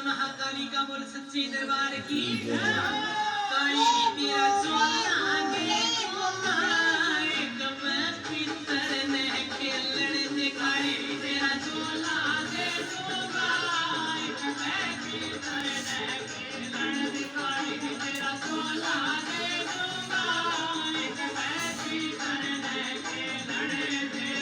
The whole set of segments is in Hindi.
महाकाली का बोल सच्चे दरबार की काली तेरा चोला दे पितर ने खेलण दिखाई तेरा चोला दे पितर ने खेलण दिखाई तेरा चोला दे पितर ने खेलण दे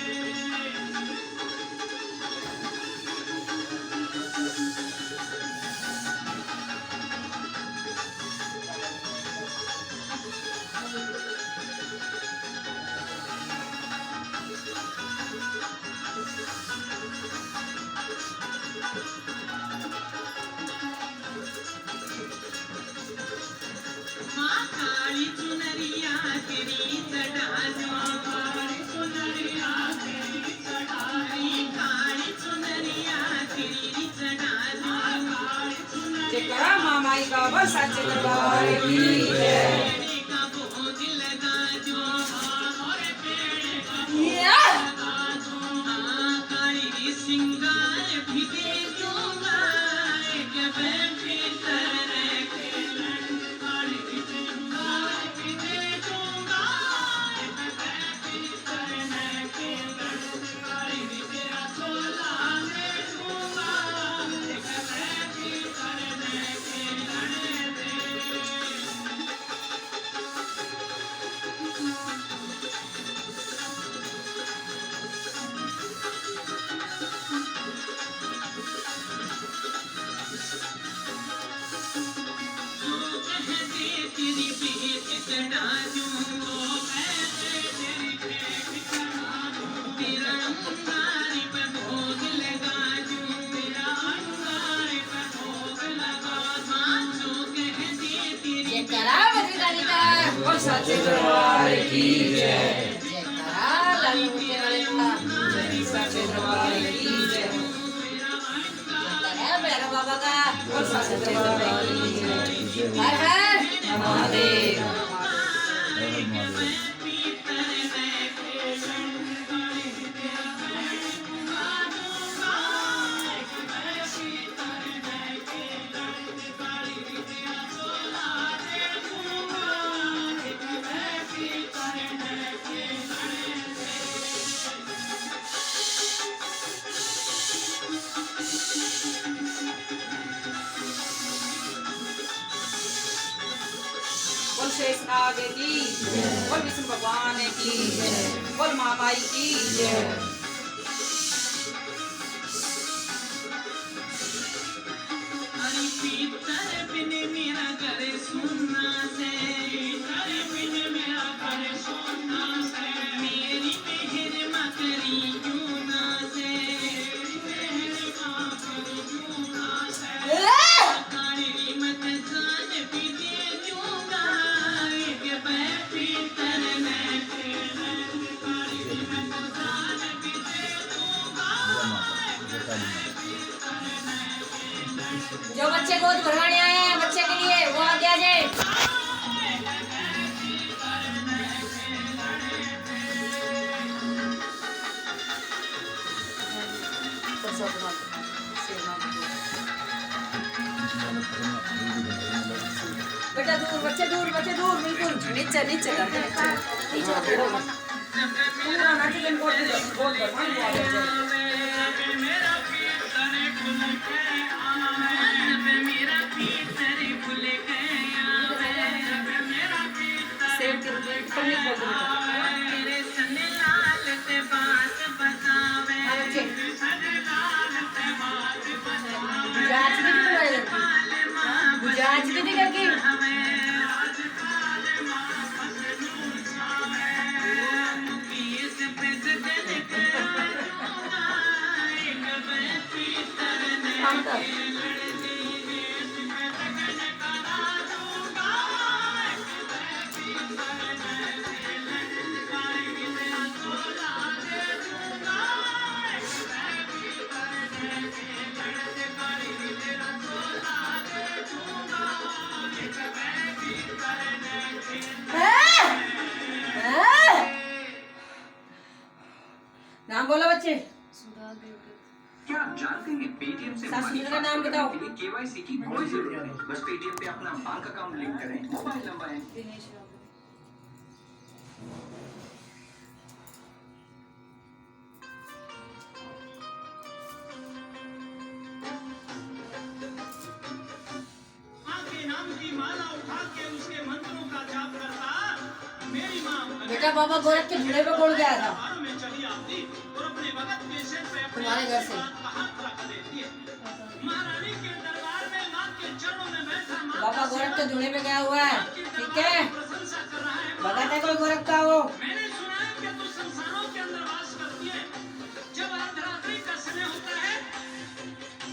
काली चुनरिया तेरी चढ़ा जो काली चुनरिया तेरी चढ़ाई काली चुनरिया तेरी चढ़ा जो काली चुनरिया मामाई बाबा सच्चे दरबार की जय का भोग लगा जो और पेड़ का लगा जो काली सिंगार भी दे दूंगा एक भीतर सच्चे दरबार की जय जयकारा लालू के वाले का सच्चे दरबार की जय जयकारा मेरा बाबा का और सच्चे दरबार की जय हर हर महादेव बोल शेषनाग की बोल विष्णु भगवान की बोल महामाई की जय पितर बिन मेरा घर सुनना से पितर बिन मेरा घर सुनना से मेरी मेहर मकरी जूना से मेहर मकरी जूना से काली मत जान भी दे दूंगा एक पितर ने काली मत जान भी दे दूंगा जो बच्चे गोद भरवाने आए हैं बच्चे के लिए वो आगे आ जाए बेटा दूर बच्चे दूर बिल्कुल नीचे नीचे करके नीचे पूरा नाचन गोद भरवाने आ जाए गुजरात की दिखा की बच्चे? क्या आप जानते हैं पेटीएम से सासू मनी का नाम ट्रांसफर बताओ। करने के लिए केवाईसी की कोई जरूरत नहीं। बस पेटीएम पे अपना बैंक अकाउंट लिंक करें, मोबाइल नंबर है। माँ के नाम की माला उठा के उसके मंत्रों का जाप करता मेरी माँ बेटा बाबा गोरख के झूले पे कौन गया था? दरबारों में चली आती और अपने भगत के सिर पे अपने तुम्हारे घर से। हाथ रख देती है। महारानी के दरबार में माँ के चरणों में बैठा माँ बाबा गोरख के झूले पे गया हुआ है, ठीक है? प्रशंसा कर रहा है। भगत है कोई गोरख का वो? मैंने सुना है कि तू संसारों के अंदर वास करती है। जब अर्धरात्रि का समय होता है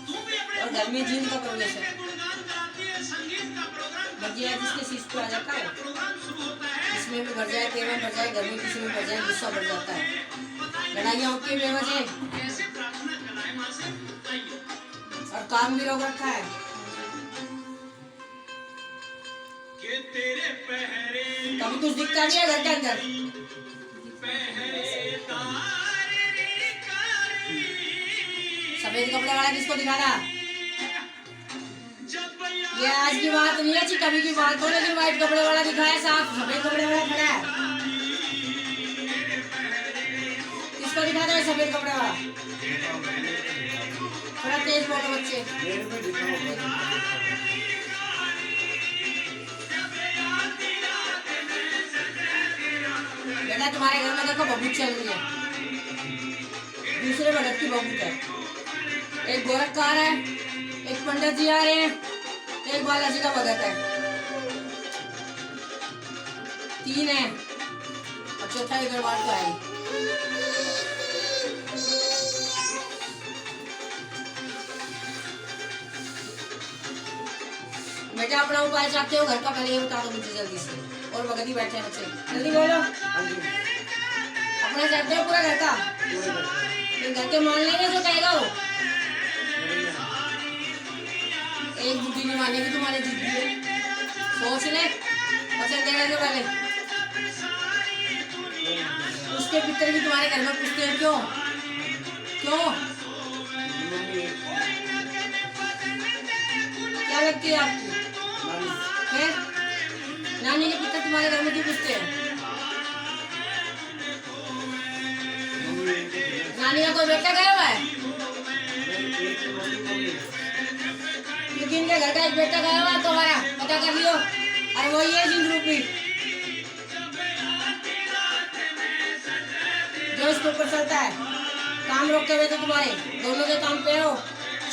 तू भी अपने और घर में जीन का प्रवेश है। गुणगान कराती है। संगीत का प्रोग्राम बजिया जिसके शीश पे आ जाता है, प्रोग्राम शुरू होता है। इसमें भी बढ़ जाए, तेरे में बढ़ जाए, घर में किसी में बढ़ जाए, गुस्सा बढ़ जाता है। लड़ाइयाँ होती है बेवजह कैसे प्रार्थना कराए माँ से बताइए। और काम भी रोक रखा है। कि तेरे पहरे कभी कुछ दिखता नहीं है घर के अंदर। सफेद कपड़े वाला किसको दिखाना? ये आज की बात नहीं है, कभी की बात हो, लेकिन व्हाइट कपड़े वाला दिखाया साफ, सफेद कपड़े वाला खड़ा है। किसको दिखा दो सफेद कपड़े वाला? थोड़ा तेज बोलो बच्चे। बेटा तुम्हारे घर में देखो बबूत चल रही है, दूसरे भगत की बबूत है। एक गोरखकार है, एक पंडित जी आ रहे हैं, एक बालाजी का भगत है, 3 है और चौथा एक दरबार का है। बेटा अपना उपाय चाहते हो घर का, पहले ये बता दो मुझे जल्दी से। और भगत ही बैठे हैं बच्चे, जल्दी बोलो। अपना चाहते हो पूरा घर का? घर के मान लेंगे जो कहेगा वो। एक बुद्धि नहीं मानेगी तुम्हारे जिद्दी है, सोच ले वचन देने से पहले। उसके पितर भी तुम्हारे घर में पूछते हैं क्यों क्यों? क्या लगती है आपकी? नानी के पितर तुम्हारे घर में क्यों पूछते हैं? नानी का कोई बेटा गया हुआ है? क्योंकि इनके घर का एक बेटा गया हुआ है तुम्हारा, पता कर लियो। अरे वो ये जिंद रूपी जो इसके ऊपर चलता है, काम रोकते हुए तो तुम्हारे दोनों के काम पे हो,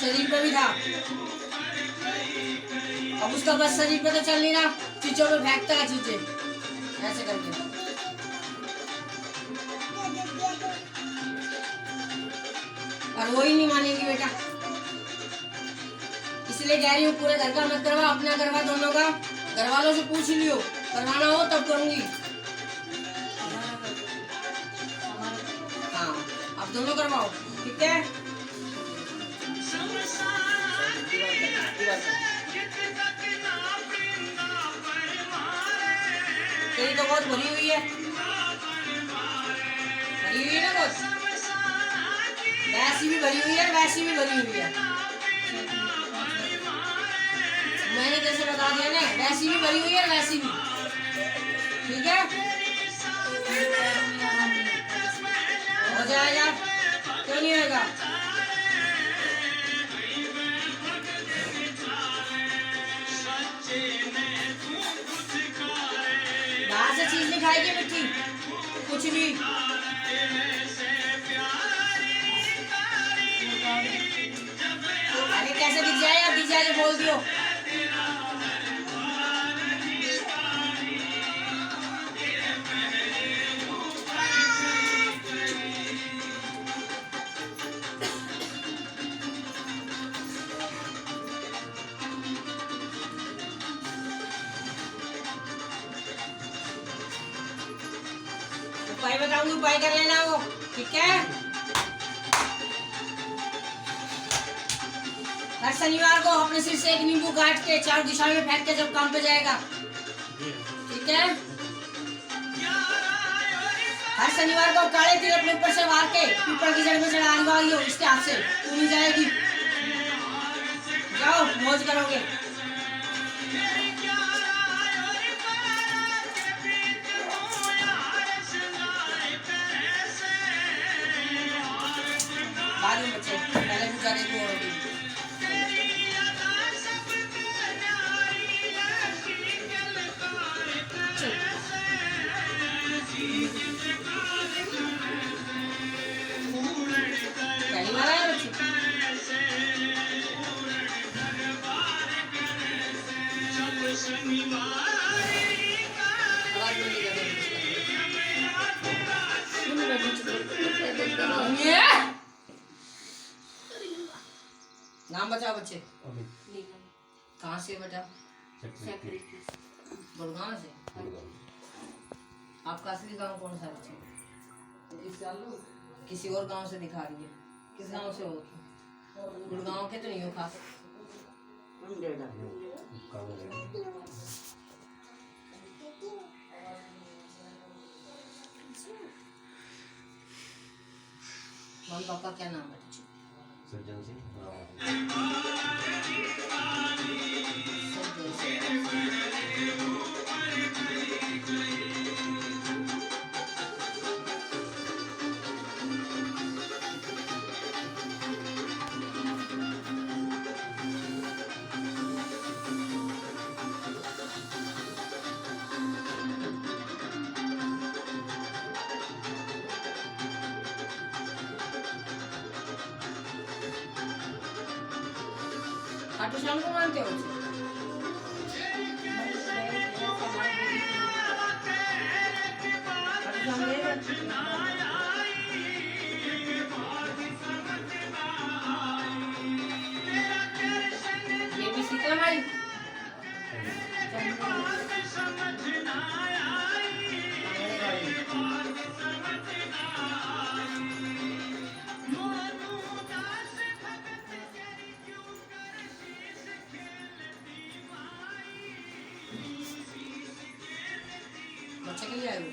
शरीर पे भी था। अब उसका बस शरीर पे तो चल नहीं रहा, चीजों पे फेंकता है चीजें ऐसे करके। और वो ही नहीं मानेगी बेटा, इसलिए कह रही हूँ पूरे घर का मत करवा, अपना करवा, दोनों का। घर वालों से पूछ लियो, करवाना हो तब करूंगी। हाँ अब दोनों करवाओ, ठीक है? तेरी तो बहुत भरी हुई है, भरी हुई है ना बहुत, वैसी भी भरी हुई है, वैसी भी भरी हुई है। मैंने जैसे बता दिया ना, वैसी भी भरी हुई है, वैसी भी, ठीक है? हो जाएगा, क्यों नहीं होगा? बाहर से चीज नहीं खाएगी मिट्टी, कुछ भी। अरे कैसे दिख जाए, अब दिख जाए बोल दियो। उपाय बताऊंगी, उपाय कर लेना वो, ठीक है? हर शनिवार को अपने सिर से एक नींबू काट के 4 दिशा में फेंक के जब काम पे जाएगा, ठीक है? हर शनिवार को काले तिल अपने ऊपर से मार के पीपल की जड़ में चढ़ा आई हो इसके हाथ से, तू नहीं जाएगी। जाओ मौज करोगे। बाद में बच्चे पहले पूजा देखो और पहली बार आए बच्चे। नाम बताओ बच्चे। कहाँ से बेटा? गुड़गांव से। आपका असली गांव कौन सा बच्चे? किसी और गांव से दिखा रही है। किस गांव से हो? गुड़गांव के तो नहीं हो खास। मम्मी पापा क्या नाम है? सज्जन सिंह। खाटू श्याम को मानते हो? खाटू श्याम गए थे? ये भी सीता माई। बच्चे के लिए आए हो?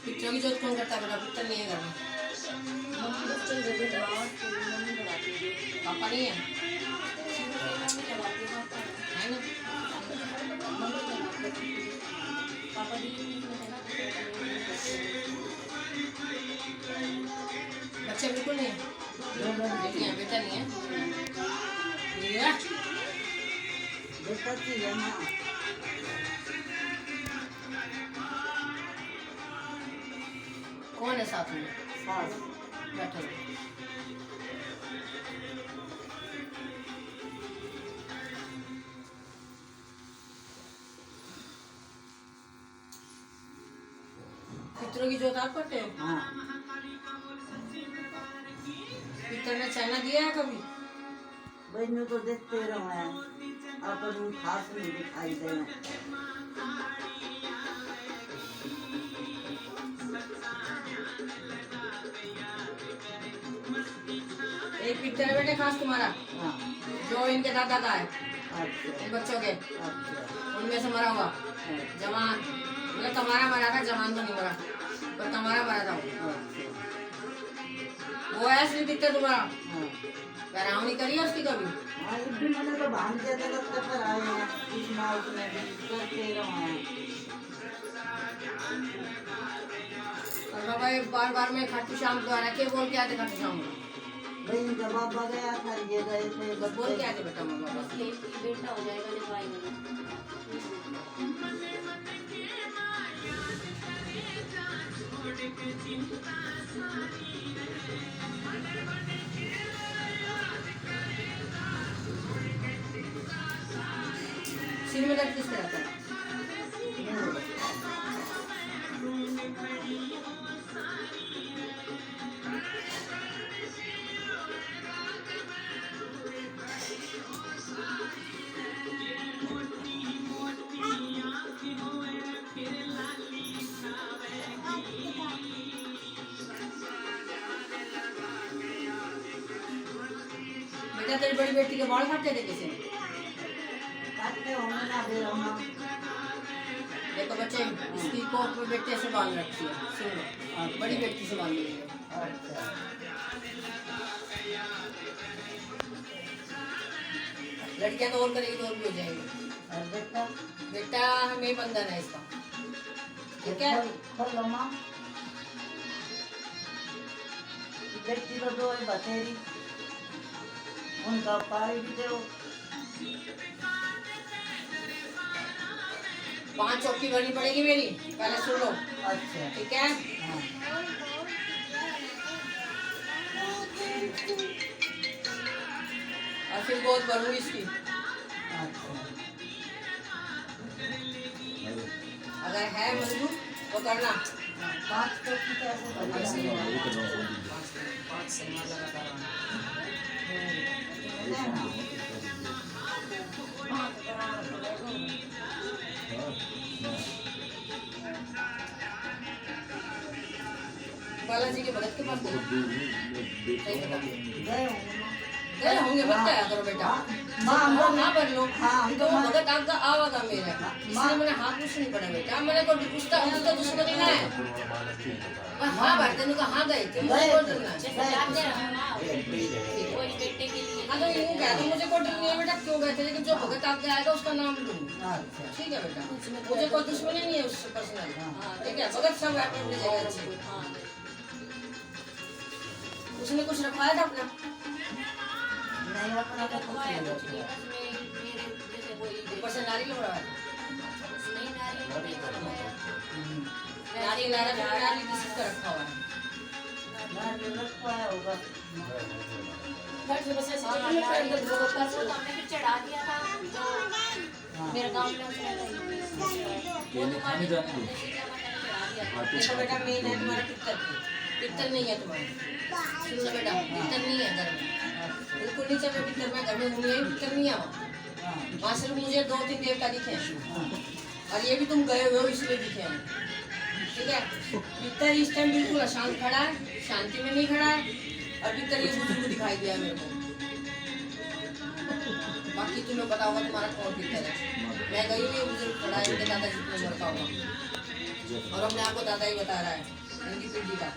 पितरों की जोत कौन करता है बेटा? पितर नहीं है घर में। पापा नहीं है? है ना? बच्चे बिल्कुल नहीं है? बेटी है, बेटा नहीं है? कौन है साथ में? बैठो। पितरों की जोत आप करते हो? हाँ। पितर ने चाइना दिया है कभी? बहनों तो देखते रहो हैं, अपन खास नहीं दिखाई देना। एक पितर बेटे खास तुम्हारा, हाँ। जो इनके दादा का है, अच्छा इन बच्चों के, अच्छा। उनमें से मरा हुआ जवान, मतलब तुम्हारा मरा था, जवान तो नहीं मरा, पर तुम्हारा मरा था वो है असली पितर तुम्हारा। हाँ। पैरावनी करी है उसकी कभी? हाँ, इस भी मैंने तो भांजे तक पर आए हैं, इस माँ उसने भी करते रहो हैं। और बाबा ये बार में खाटू श्याम द्वारा के बोल के आते खाटू श्याम को? बहन जब बाबा गया था, ये गए थे, बस बोल के आते बेटा माँ बाबा। ये बेटा हो जाएगा जब आएगा। सिर में दर्द किस तरह का है? बेटा तेरी बड़ी बेटी के बाल काटे थे किसी ने? के होंगे ना फिर हम। देखो बच्चे, इसकी कोट में बेटे से बांध रखी है, सुनो, बड़ी बेटी से बांधी है। अच्छा लड़कियां तो और करेगी तो और भी हो जाएंगी। और बेटा बेटा हमें बंधन है इसका, ठीक है। खोलो माँ। बेटी तो दो है बतेरी, उनका पारी भी दो। 5 चौकी भरनी पड़ेगी मेरी, पहले सुन लो, अच्छा ठीक है। हाँ और फिर बहुत भरूंगी इसकी। अच्छा अगर है मंजूर तो करना। 5 टोपी कैसे बनेगा? 5 से लगातार बालाजी के भगत के पास गए होंगे, मत क्या करो बेटा। माँ हाँ भर लो। हाँ, तो वो भगत आपका आवागा मेरा, इसलिए मैंने हाथ कुछ नहीं पड़ा बेटा। मैंने को उसका दुश्मनी ना है। हाँ भरते नु कहाँ गए थे, मुझे कोट देना है। कोई बेटे के लिए हाँ तो यूँ कह दो मुझे कोट नहीं है बेटा, क्यों गए थे, लेकिन जो भगत आपके आएगा उसका नाम लूंगी, अच्छा ठीक है बेटा। मुझे कोई दुश्मनी नहीं है उससे पर्सनल, ठीक है। भगत सब है अपनी जगह अच्छे। उसने कुछ रखवाया था अपना? नहीं अपना तो कुछ नहीं कुछ नहीं, होता। बस मेरे जैसे कोई ऊपर से नारी लोग रहा है। नहीं नारी नहीं करवाया। नारी नारी किसी का रखा हुआ है। ना जो रखवाया होगा। घर से बस ऐसे हाँ, चलने पे अंदर नारी दो को पास परसों तो हमने फिर चढ़ा दिया था जो मेरे गांव में उसने वो तुम्हारी चढ़ा दिया। देखो बेटा, मेन है तुम्हारा पित्तर, पित्तर नहीं है तुम्हारा। सुन लो बेटा, पित्तर नहीं है घर में, बिल्कुल नहीं चल रहा पित्तर। मैं घर में घूमी है, पित्तर नहीं है वहाँ। वहाँ सिर्फ मुझे 2-3 देवता दिखे हैं, और ये भी तुम गए हुए हो इसलिए दिखे हैं, ठीक है। पित्तर इस टाइम बिल्कुल अशांत खड़ा है, शांति में नहीं खड़ा है, और पित्तर ये बुजुर्ग दिखाई दिया मेरे को। बाकी तुम्हें पता होगा तुम्हारा कौन पित्तर है। मैं गई हुई बुजुर्ग खड़ा है, इनके दादाजी की उम्र का होगा, और अपने आप को दादा ही बता रहा है, इनकी पीढ़ी का।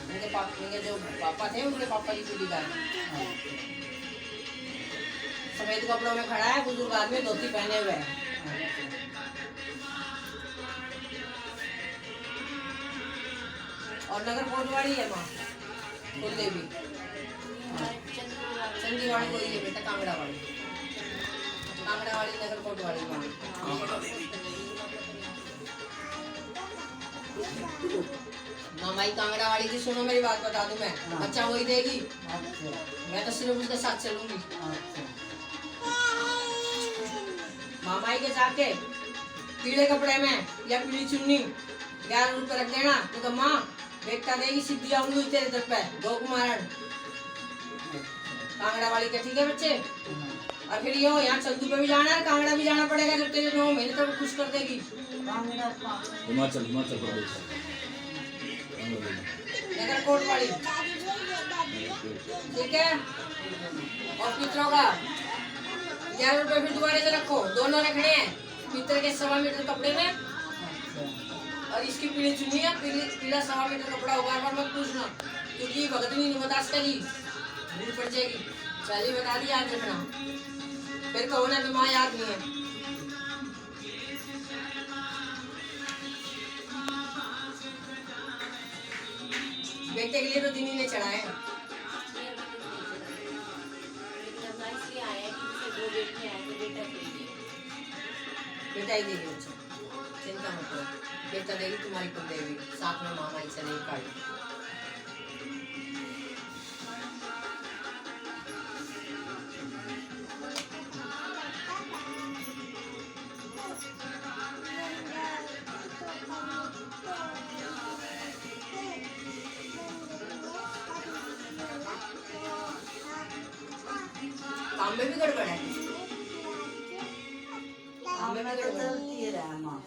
इनके जो पापा थे उनके पापा की पीढ़ी का है। सफेद कपड़ों में खड़ा है, बुजुर्ग आदमी, धोती पहने हुए है। और नगर कोटवाड़ी है माँ, कुल देवी चंदीवाड़ी कोई है बेटा, कांगड़ावाड़ी, कांगड़ावाड़ी नगर कोटवाड़ी माँ। मामाई कांगड़ावाड़ी की, सुनो मेरी बात बता दूं मैं, बच्चा वही देगी, अच्छा मैं तो सिर्फ उसके साथ चलूंगी। अच्छा मामाई के जाके पीले कपड़े में या पीली चुन्नी 11 रुपए रख देना, तो माँ बेटा देगी, सीधी आऊंगी तेरे दर पे, गौ कुमारन कांगड़ावाड़ी के, ठीक है बच्चे। और फिर यो यहाँ चंदू पे भी जाना है, कांगड़ा भी जाना पड़ेगा, जब तेरे 9 महीने तक खुश कर देगी। हिमाचल प्रदेश नगर कोटवाड़ी, ठीक है। और पितरों का 11 रुपए फिर दोबारा से रखो, दोनों रखने हैं पितर के 1.25 मीटर कपड़े में, और इसकी पीली चुन्नी है, पीला 1.25 मीटर कपड़ा होगा। बार मत पूछना, क्योंकि भगतनी नहीं बर्दाश्त करी, भूल पड़ जाएगी। पहले बता दी, याद रखना, फिर कहो ना कि माँ याद नहीं है। बेटे के लिए तो दिनी ने चढ़ाए हैं। इसलिए आया है कि जैसे 2 बेटे हैं तो बेटा चाहिए। बेटा ही देगी बच्चे, चिंता मत करो, बेटा देगी तुम्हारी कुल देवी, साथ में मामा ही चलेगी काली। काम में भी गड़बड़ है, काम में भी गड़बड़ है। चलती है माँ।